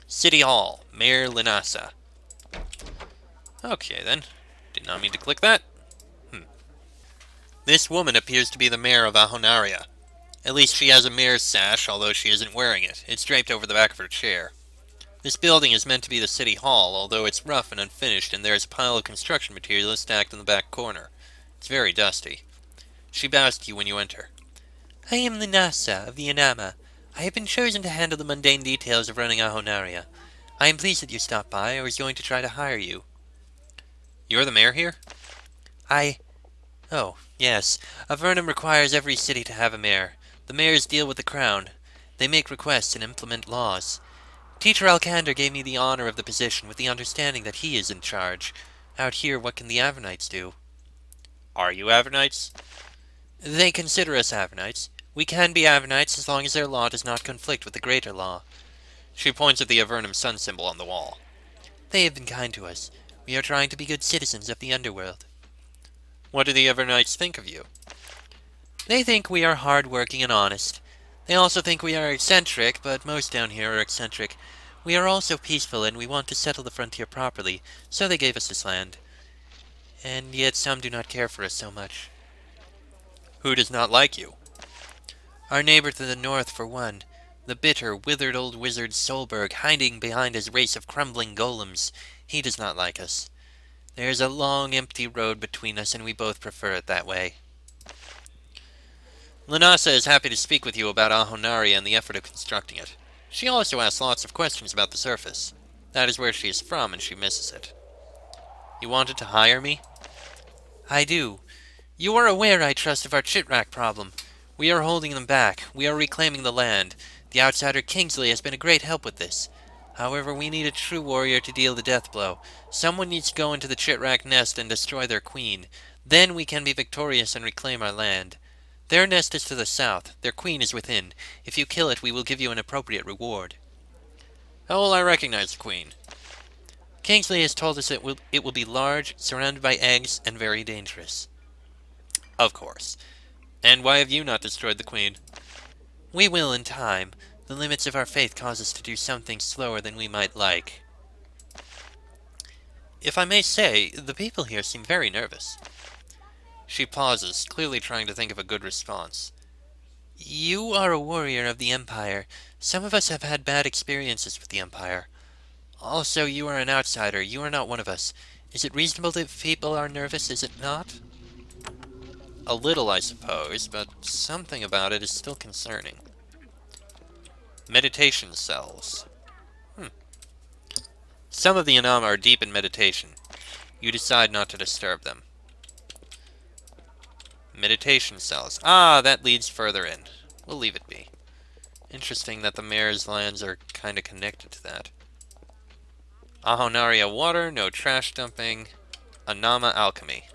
City Hall, Mayor Linasa. Okay then. Did not mean to click that. This woman appears to be the mayor of Ahonaria. At least she has a mayor's sash, although she isn't wearing it. It's draped over the back of her chair. This building is meant to be the city hall, although it's rough and unfinished, and there's a pile of construction materials stacked in the back corner. It's very dusty. She bows to you when you enter. I am Linasa of the Anama. I have been chosen to handle the mundane details of running Ahonaria. I am pleased that you stopped by. I was going to try to hire you. You're the mayor here? I... Oh, yes. Avernum requires every city to have a mayor. The mayors deal with the crown. They make requests and implement laws. Teacher Alcander gave me the honor of the position with the understanding that he is in charge. Out here, what can the Avernites do? Are you Avernites? They consider us Avernites. We can be Avernites as long as their law does not conflict with the greater law. She points at the Avernum sun symbol on the wall. They have been kind to us. We are trying to be good citizens of the underworld. What do the Avernites think of you? They think we are hard-working and honest. They also think we are eccentric, but most down here are eccentric. We are also peaceful, and we want to settle the frontier properly, so they gave us this land. And yet some do not care for us so much. Who does not like you? Our neighbor to the north, for one. The bitter, withered old wizard Solberg, hiding behind his race of crumbling golems. He does not like us. There is a long, empty road between us, and we both prefer it that way. Linasa is happy to speak with you about Ahonaria and the effort of constructing it. She also asks lots of questions about the surface. That is where she is from, and she misses it. You wanted to hire me? I do. You are aware, I trust, of our chitrak problem. We are holding them back. We are reclaiming the land. The outsider Kingsley has been a great help with this. However, we need a true warrior to deal the death blow. Someone needs to go into the chitrak nest and destroy their queen. Then we can be victorious and reclaim our land. Their nest is to the south. Their queen is within. If you kill it, we will give you an appropriate reward. How will I recognize the queen? Kingsley has told us it will be large, surrounded by eggs, and very dangerous. Of course. And why have you not destroyed the queen? We will in time. The limits of our faith cause us to do some things slower than we might like. If I may say, the people here seem very nervous. She pauses, clearly trying to think of a good response. You are a warrior of the Empire. Some of us have had bad experiences with the Empire. Also, you are an outsider. You are not one of us. Is it reasonable that people are nervous, is it not? A little, I suppose, but something about it is still concerning. Meditation cells. Some of the Anama are deep in meditation. You decide not to disturb them. Meditation cells. Ah, that leads further in. We'll leave it be. Interesting that the mayor's lands are kind of connected to that. Ahonaria water, no trash dumping. Anama alchemy.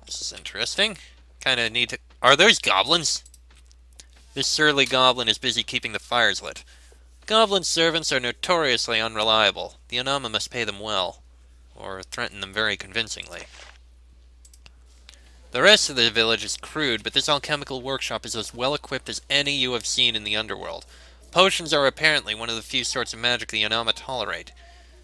This is interesting. Kind of need to... Are those goblins? This surly goblin is busy keeping the fires lit. Goblin servants are notoriously unreliable. The Anama must pay them well, or threaten them very convincingly. The rest of the village is crude, but this alchemical workshop is as well equipped as any you have seen in the underworld. Potions are apparently one of the few sorts of magic the Anama tolerate.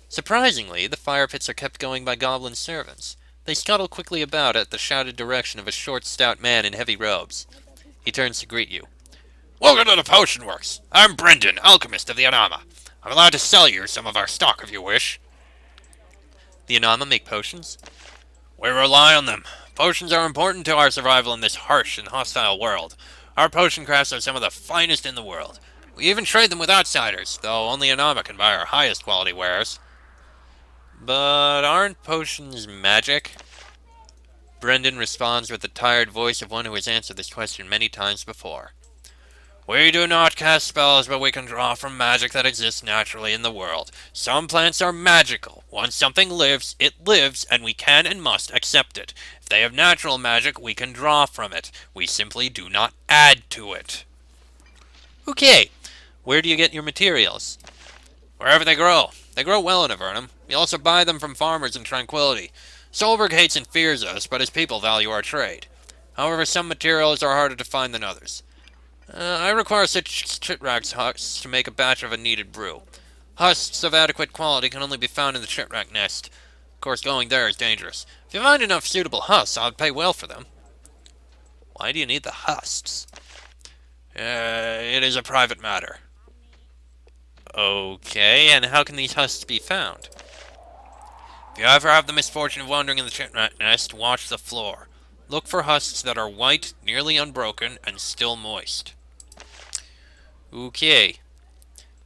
Surprisingly, the fire pits are kept going by goblin servants. They scuttle quickly about at the shouted direction of a short, stout man in heavy robes. He turns to greet you. Welcome to the Potion Works. I'm Brendan, alchemist of the Anama. I'm allowed to sell you some of our stock if you wish. The Anama make potions? We rely on them. Potions are important to our survival in this harsh and hostile world. Our potion crafts are some of the finest in the world. We even trade them with outsiders, though only Anama can buy our highest quality wares. But aren't potions magic? Brendan responds with the tired voice of one who has answered this question many times before. We do not cast spells, but we can draw from magic that exists naturally in the world. Some plants are magical. Once something lives, it lives, and we can and must accept it. If they have natural magic, we can draw from it. We simply do not add to it. Okay, where do you get your materials? Wherever they grow. They grow well in Avernum. We also buy them from farmers in Tranquility. Solberg hates and fears us, but his people value our trade. However, some materials are harder to find than others. I require such chitrax husks to make a batch of a needed brew. Husks of adequate quality can only be found in the chitrac nest. Of course, going there is dangerous. If you find enough suitable husks, I'd pay well for them. Why do you need the husks? It is a private matter. Okay, and how can these husks be found? If you ever have the misfortune of wandering in the chitrac nest, watch the floor. Look for husks that are white, nearly unbroken, and still moist. Okay.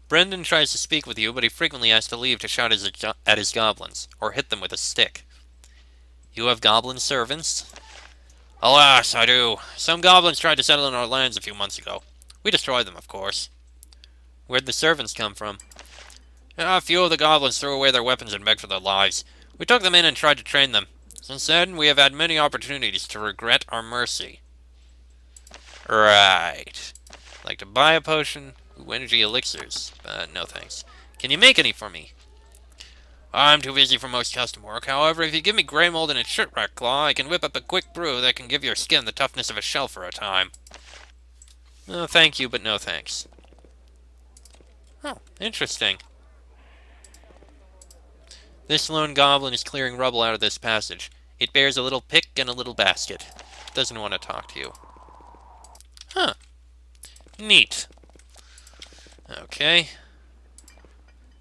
Brendan tries to speak with you, but he frequently has to leave to shout at his goblins, or hit them with a stick. You have goblin servants? Alas, I do. Some goblins tried to settle in our lands a few months ago. We destroyed them, of course. Where'd the servants come from? A few of the goblins threw away their weapons and begged for their lives. We took them in and tried to train them. Since then, we have had many opportunities to regret our mercy. Right. Like to buy a potion? Ooh, energy elixirs. No thanks. Can you make any for me? I'm too busy for most custom work. However, if you give me grey mold and a shipwreck claw, I can whip up a quick brew that can give your skin the toughness of a shell for a time. Oh, thank you, but no thanks. Oh, interesting. This lone goblin is clearing rubble out of this passage. It bears a little pick and a little basket. It doesn't want to talk to you. Huh. Neat. Okay.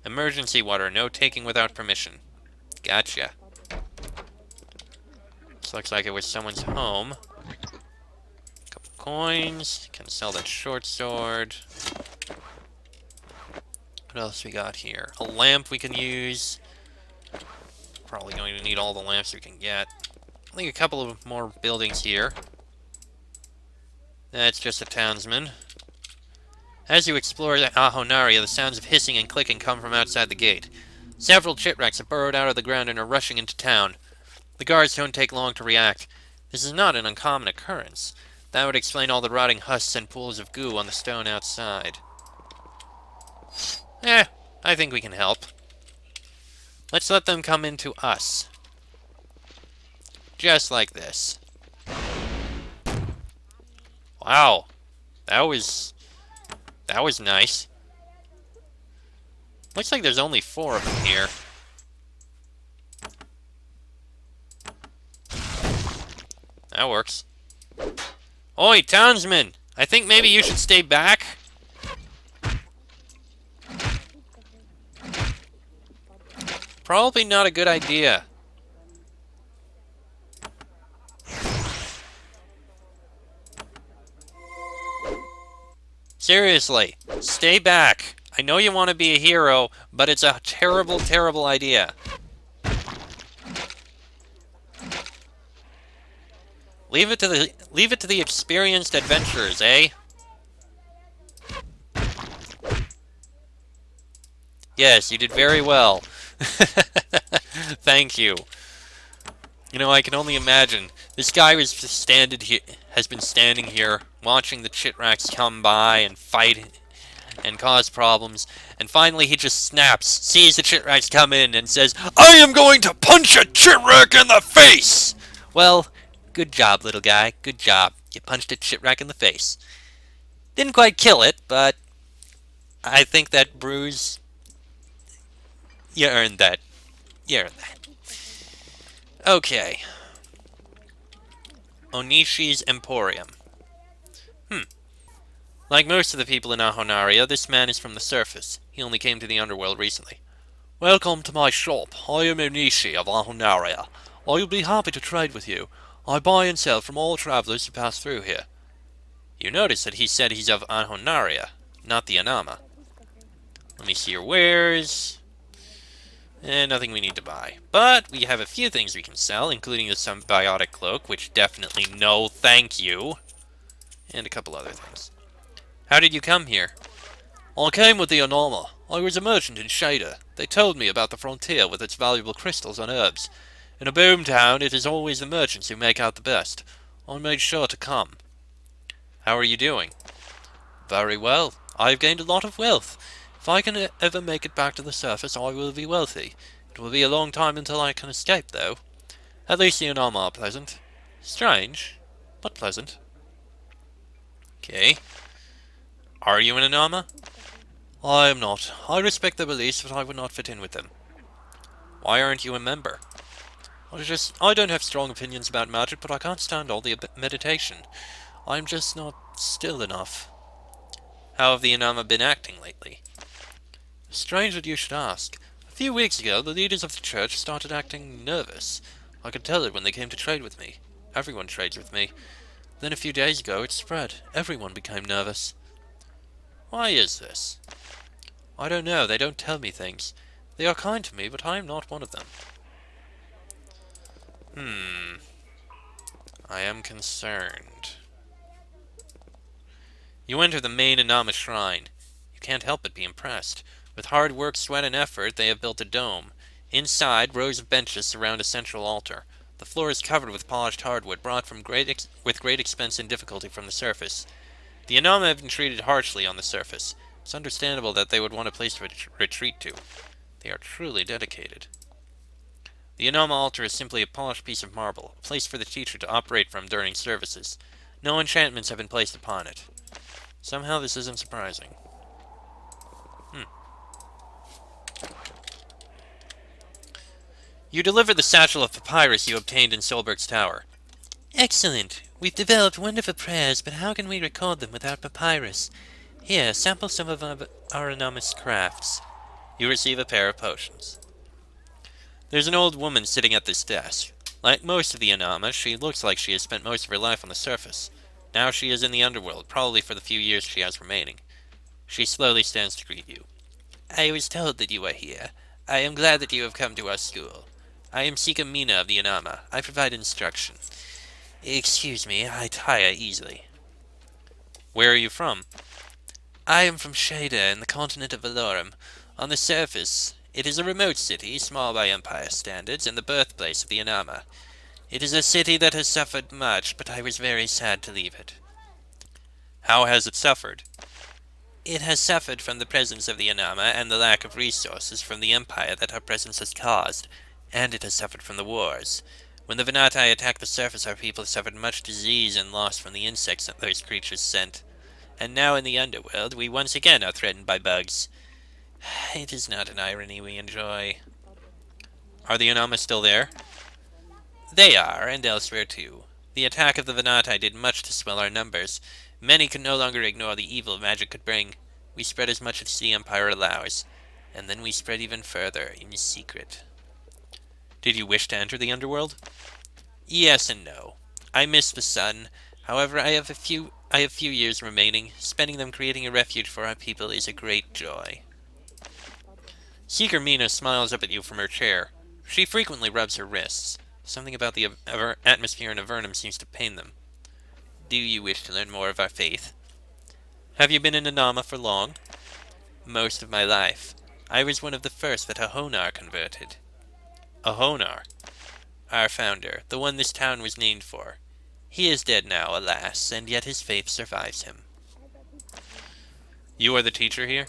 Emergency water, no taking without permission. Gotcha. This looks like it was someone's home. Couple coins. Can sell that short sword. What else we got here? A lamp we can use. Probably going to need all the lamps we can get. I think a couple of more buildings here. That's just a townsman. As you explore Ahonaria, the sounds of hissing and clicking come from outside the gate. Several chitracks have burrowed out of the ground and are rushing into town. The guards don't take long to react. This is not an uncommon occurrence. That would explain all the rotting husks and pools of goo on the stone outside. I think we can help. Let's let them come into us. Just like this. Wow. That was nice. Looks like there's only 4 of them here. That works. Oi, townsman! I think maybe you should stay back. Probably not a good idea. Seriously, stay back. I know you want to be a hero, but it's a terrible, terrible idea. Leave it to the experienced adventurers, eh? Yes, you did very well. Thank you. You know, I can only imagine. This guy has been standing here, watching the chitracks come by and fight and cause problems, and finally he just snaps, sees the chitracks come in, and says, "I am going to punch a chitrack in the face!" Well, good job, little guy. Good job. You punched a chitrack in the face. Didn't quite kill it, but I think that bruise... You earned that. You earned that. Okay. Onishi's Emporium. Like most of the people in Ahonaria, this man is from the surface. He only came to the underworld recently. Welcome to my shop. I am Onishi of Ahonaria. I will be happy to trade with you. I buy and sell from all travelers who pass through here. You notice that he said he's of Ahonaria, not the Anama. Let me see your wares. Nothing we need to buy. But we have a few things we can sell, including the symbiotic cloak, which definitely no thank you. And a couple other things. How did you come here? I came with the Anama. I was a merchant in Shader. They told me about the frontier with its valuable crystals and herbs. In a boom town, it is always the merchants who make out the best. I made sure to come. How are you doing? Very well. I have gained a lot of wealth. If I can ever make it back to the surface, I will be wealthy. It will be a long time until I can escape, though. At least the Anama are pleasant. Strange, but pleasant. Okay. Are you an Anama? I am not. I respect their beliefs, but I would not fit in with them. Why aren't you a member? I don't have strong opinions about magic, but I can't stand all the meditation. I'm just not still enough. How have the Anama been acting lately? Strange that you should ask. A few weeks ago, the leaders of the church started acting nervous. I could tell it when they came to trade with me. Everyone trades with me. Then a few days ago, it spread. Everyone became nervous. Why is this? I don't know. They don't tell me things. They are kind to me, but I am not one of them. I am concerned. You enter the main Anama shrine. You can't help but be impressed. With hard work, sweat, and effort, they have built a dome. Inside, rows of benches surround a central altar. The floor is covered with polished hardwood, brought with great expense and difficulty from the surface. The Anama have been treated harshly on the surface. It's understandable that they would want a place to retreat to. They are truly dedicated. The Anama altar is simply a polished piece of marble, a place for the teacher to operate from during services. No enchantments have been placed upon it. Somehow this isn't surprising. You deliver the satchel of papyrus you obtained in Solberg's tower. Excellent. We've developed wonderful prayers, but how can we record them without papyrus? Here, sample some of our anonymous crafts. You receive a pair of potions. There's an old woman sitting at this desk. Like most of the Anama, she looks like she has spent most of her life on the surface. Now she is in the underworld, probably for the few years she has remaining. She slowly stands to greet you. I was told that you were here. I am glad that you have come to our school. I am Sika Mina of the Anama. I provide instruction. Excuse me, I tire easily. Where are you from? I am from Shada in the continent of Valorum. On the surface, it is a remote city, small by Empire standards, and the birthplace of the Anama. It is a city that has suffered much, but I was very sad to leave it. How has it suffered? It has suffered from the presence of the Anama and the lack of resources from the Empire that our presence has caused, and it has suffered from the wars. When the Venatai attacked the surface, our people suffered much disease and loss from the insects that those creatures sent. And now in the underworld, we once again are threatened by bugs. It is not an irony we enjoy. Are the Anama still there? They are, and elsewhere too. The attack of the Venatai did much to swell our numbers. Many could no longer ignore the evil magic could bring. We spread as much as the Empire allows, and then we spread even further, in secret. Did you wish to enter the underworld? Yes and no. I miss the sun. However, I have few years remaining. Spending them creating a refuge for our people is a great joy. Seeker Mina smiles up at you from her chair. She frequently rubs her wrists. Something about the atmosphere in Avernum seems to pain them. Do you wish to learn more of our faith? Have you been in Anama for long? Most of my life. I was one of the first that Ahonar converted. Ahonar? Our founder, the one this town was named for. He is dead now, alas, and yet his faith survives him. You are the teacher here?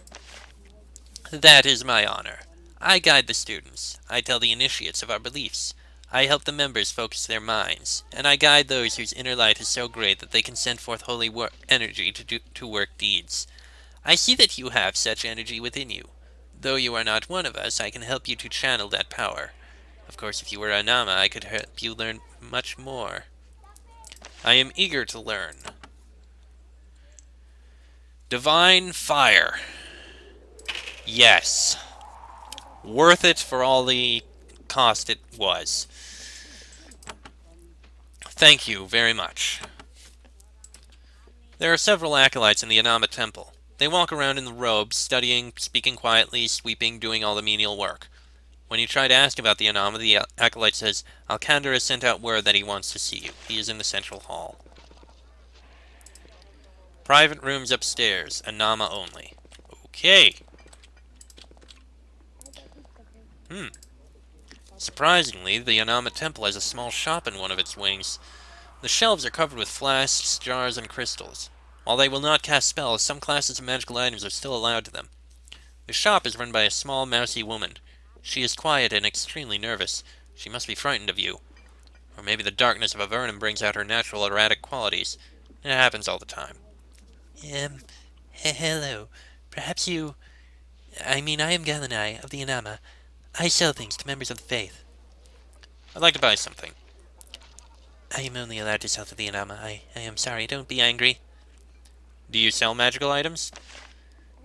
That is my honor. I guide the students. I tell the initiates of our beliefs. I help the members focus their minds, and I guide those whose inner light is so great that they can send forth holy energy to work deeds. I see that you have such energy within you. Though you are not one of us, I can help you to channel that power. Of course, if you were Anama, I could help you learn much more. I am eager to learn. Divine Fire. Yes. Worth it for all the cost it was. Thank you very much. There are several acolytes in the Anama temple. They walk around in the robes, studying, speaking quietly, sweeping, doing all the menial work. When you try to ask about the Anama, the acolyte says, Alcandor has sent out word that he wants to see you. He is in the central hall. Private rooms upstairs, Anama only. Okay. Surprisingly, the Anama temple has a small shop in one of its wings. The shelves are covered with flasks, jars, and crystals. While they will not cast spells, some classes of magical items are still allowed to them. The shop is run by a small, mousy woman. She is quiet and extremely nervous. She must be frightened of you. Or maybe the darkness of Avernum brings out her natural erratic qualities. It happens all the time. Hello. Perhaps you... I mean, I am Galanai of the Anama. I sell things to members of the faith. I'd like to buy something. I am only allowed to sell to the Anama. I am sorry. Don't be angry. Do you sell magical items?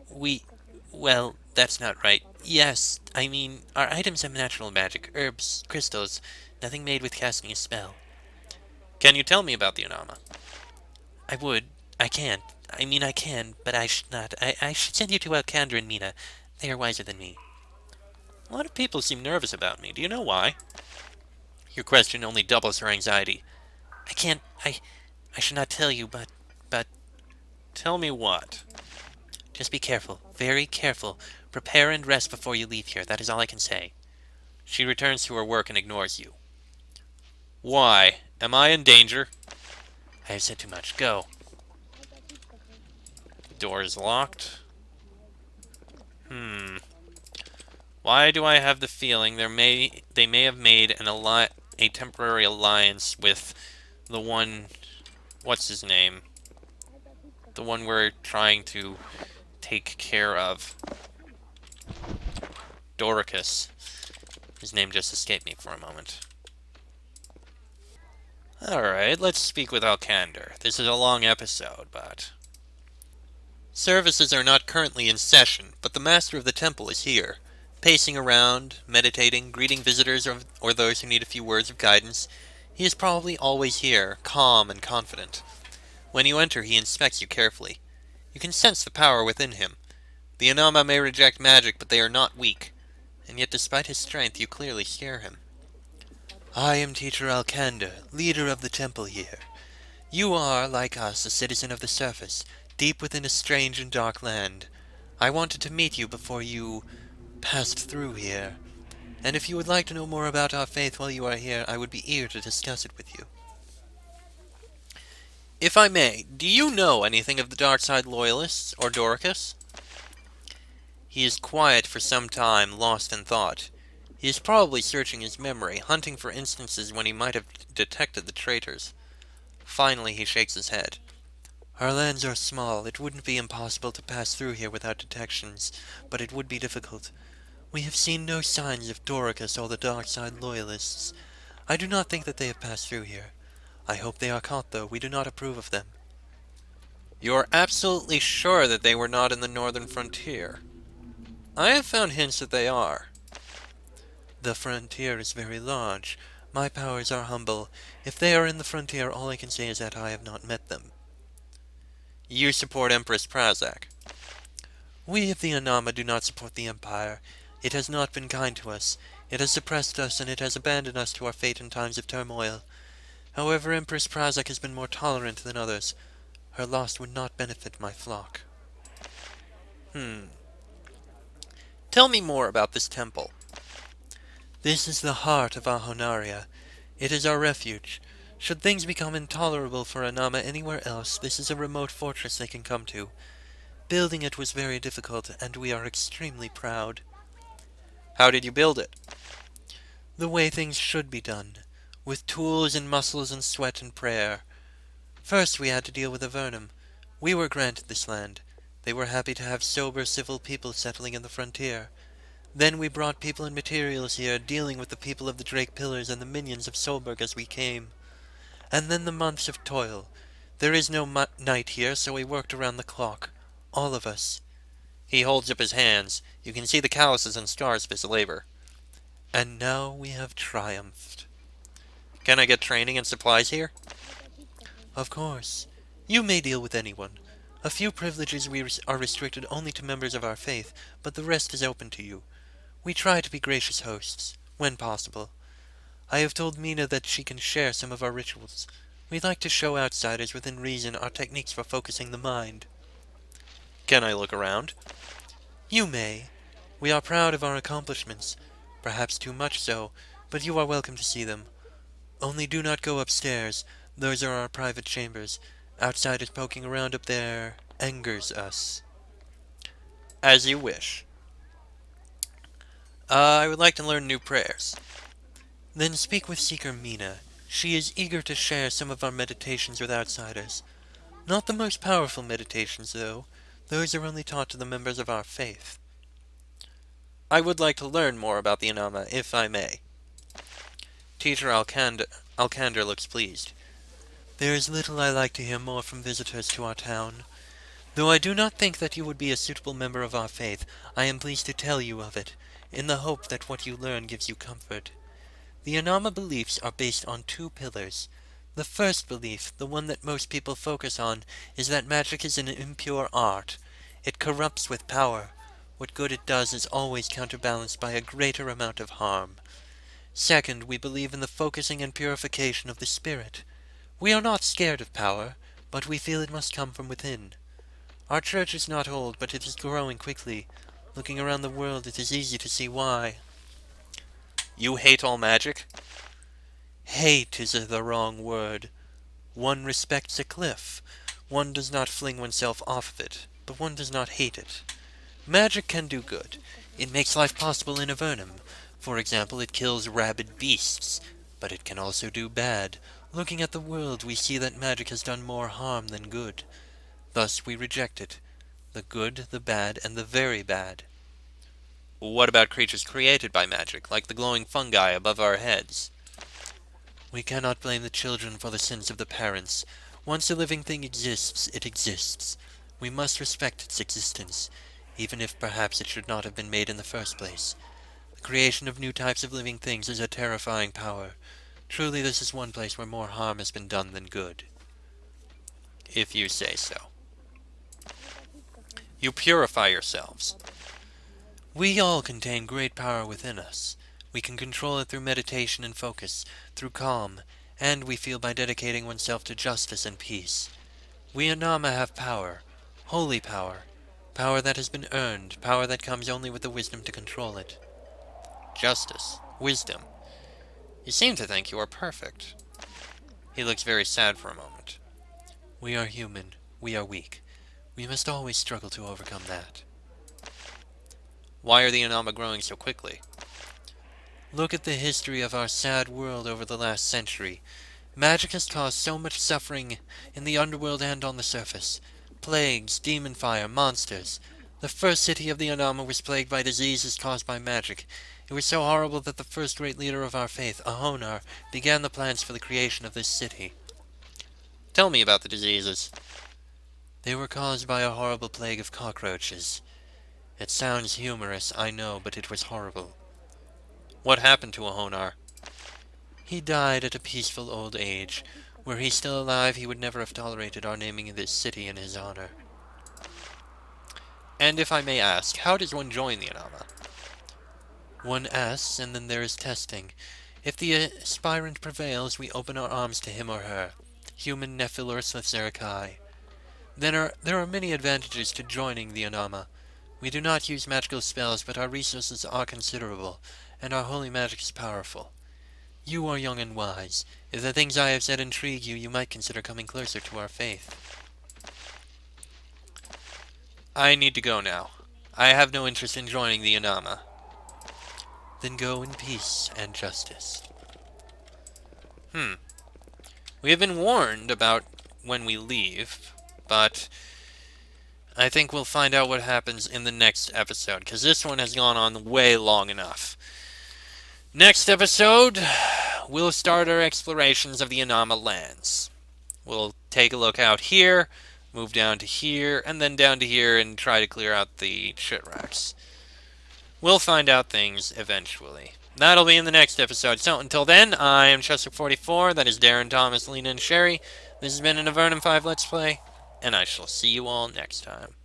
We... Well, that's not right. Yes, I mean, our items have natural magic. Herbs, crystals. Nothing made with casting a spell. Can you tell me about the Anama? I would. I can't. I mean, I can, but I should not. I should send you to Alcandra and Mina. They are wiser than me. A lot of people seem nervous about me. Do you know why? Your question only doubles her anxiety. I can't. I should not tell you, but. Tell me what? Just be careful. Very careful. Prepare and rest before you leave here. That is all I can say. She returns to her work and ignores you. Why? Am I in danger? I have said too much. Go. The door is locked. Why do I have the feeling they may have made a temporary alliance with the one, what's his name? The one we're trying to take care of. Doricus. His name just escaped me for a moment. Alright, let's speak with Alcander. This is a long episode, but... Services are not currently in session, but the master of the temple is here, pacing around, meditating, greeting visitors or those who need a few words of guidance. He is probably always here, calm and confident. When you enter, he inspects you carefully. You can sense the power within him. The Anama may reject magic, but they are not weak. And yet despite his strength, you clearly scare him. I am Teacher Alcandra, leader of the temple here. You are, like us, a citizen of the surface, deep within a strange and dark land. I wanted to meet you before you passed through here. And if you would like to know more about our faith while you are here, I would be eager to discuss it with you. If I may, do you know anything of the Dark Side Loyalists, or Doricus? He is quiet for some time, lost in thought. He is probably searching his memory, hunting for instances when he might have detected the traitors. Finally, he shakes his head. Our lands are small. It wouldn't be impossible to pass through here without detections, but it would be difficult. We have seen no signs of Doricus or the Dark Side Loyalists. I do not think that they have passed through here. I hope they are caught, though. We do not approve of them. You are absolutely sure that they were not in the northern frontier? I have found hints that they are. The frontier is very large. My powers are humble. If they are in the frontier, all I can say is that I have not met them. You support Empress Prazak. We of the Anama do not support the Empire. It has not been kind to us. It has suppressed us, and it has abandoned us to our fate in times of turmoil. However, Empress Prazak has been more tolerant than others. Her loss would not benefit my flock. Tell me more about this temple. This is the heart of Ahonaria. It is our refuge. Should things become intolerable for Anama anywhere else, this is a remote fortress they can come to. Building it was very difficult, and we are extremely proud. How did you build it? The way things should be done, with tools and muscles and sweat and prayer. First we had to deal with Avernum. We were granted this land. They were happy to have sober civil people settling in the frontier. Then we brought people and materials here, dealing with the people of the Drake Pillars and the minions of Solberg as we came. And then the months of toil. There is no night here, so we worked around the clock. All of us. He holds up his hands. You can see the calluses and scars of his labor. And now we have triumphed. Can I get training and supplies here? Of course. You may deal with anyone. A few privileges are restricted only to members of our faith, but the rest is open to you. We try to be gracious hosts, when possible. I have told Mina that she can share some of our rituals. We like to show outsiders within reason our techniques for focusing the mind. Can I look around? You may. We are proud of our accomplishments, perhaps too much so, but you are welcome to see them. Only do not go upstairs. Those are our private chambers. Outsiders poking around up there angers us. As you wish. I would like to learn new prayers. Then speak with Seeker Mina. She is eager to share some of our meditations with outsiders. Not the most powerful meditations, though. Those are only taught to the members of our faith. I would like to learn more about the Anama, if I may. Teacher Alcander looks pleased. There is little I like to hear more from visitors to our town. Though I do not think that you would be a suitable member of our faith, I am pleased to tell you of it, in the hope that what you learn gives you comfort. The Anama beliefs are based on two pillars. The first belief, the one that most people focus on, is that magic is an impure art. It corrupts with power. What good it does is always counterbalanced by a greater amount of harm. Second, we believe in the focusing and purification of the spirit. We are not scared of power, but we feel it must come from within. Our church is not old, but it is growing quickly. Looking around the world, it is easy to see why. You hate all magic? Hate is the wrong word. One respects a cliff. One does not fling oneself off of it, but one does not hate it. Magic can do good. It makes life possible in Avernum. For example, it kills rabid beasts. But it can also do bad. Looking at the world, we see that magic has done more harm than good. Thus we reject it. The good, the bad, and the very bad. What about creatures created by magic, like the glowing fungi above our heads? We cannot blame the children for the sins of the parents. Once a living thing exists, it exists. We must respect its existence, even if perhaps it should not have been made in the first place. The creation of new types of living things is a terrifying power. Truly, this is one place where more harm has been done than good. If you say so. You purify yourselves. We all contain great power within us. We can control it through meditation and focus, through calm, and we feel by dedicating oneself to justice and peace. We Anama have power, holy power, power that has been earned, power that comes only with the wisdom to control it. Justice, wisdom. You seem to think you are perfect. He looks very sad for a moment. We are human. We are weak. We must always struggle to overcome that. Why are the Anama growing so quickly? Look at the history of our sad world over the last century. Magic has caused so much suffering in the underworld and on the surface. Plagues, demon fire, monsters. The first city of the Anama was plagued by diseases caused by magic. It was so horrible that the first great leader of our faith, Ahonaria, began the plans for the creation of this city. Tell me about the diseases. They were caused by a horrible plague of cockroaches. It sounds humorous, I know, but it was horrible. What happened to Ahonaria? He died at a peaceful old age. Were he still alive, he would never have tolerated our naming this city in his honor. And if I may ask, how does one join the Anama? One asks, and then there is testing. If the aspirant prevails, we open our arms to him or her. Human Nephil or Zerakai. There are many advantages to joining the Anama. We do not use magical spells, but our resources are considerable, and our holy magic is powerful. You are young and wise. If the things I have said intrigue you, you might consider coming closer to our faith. I need to go now. I have no interest in joining the Anama. Then go in peace and justice. We have been warned about when we leave, but I think we'll find out what happens in the next episode, because this one has gone on way long enough. Next episode, we'll start our explorations of the Anama lands. We'll take a look out here, move down to here, and then down to here and try to clear out the shipwrecks. We'll find out things eventually. That'll be in the next episode. So until then, I am Chester44. That is Darren, Thomas, Lena, and Sherry. This has been an Avernum 5 Let's Play, and I shall see you all next time.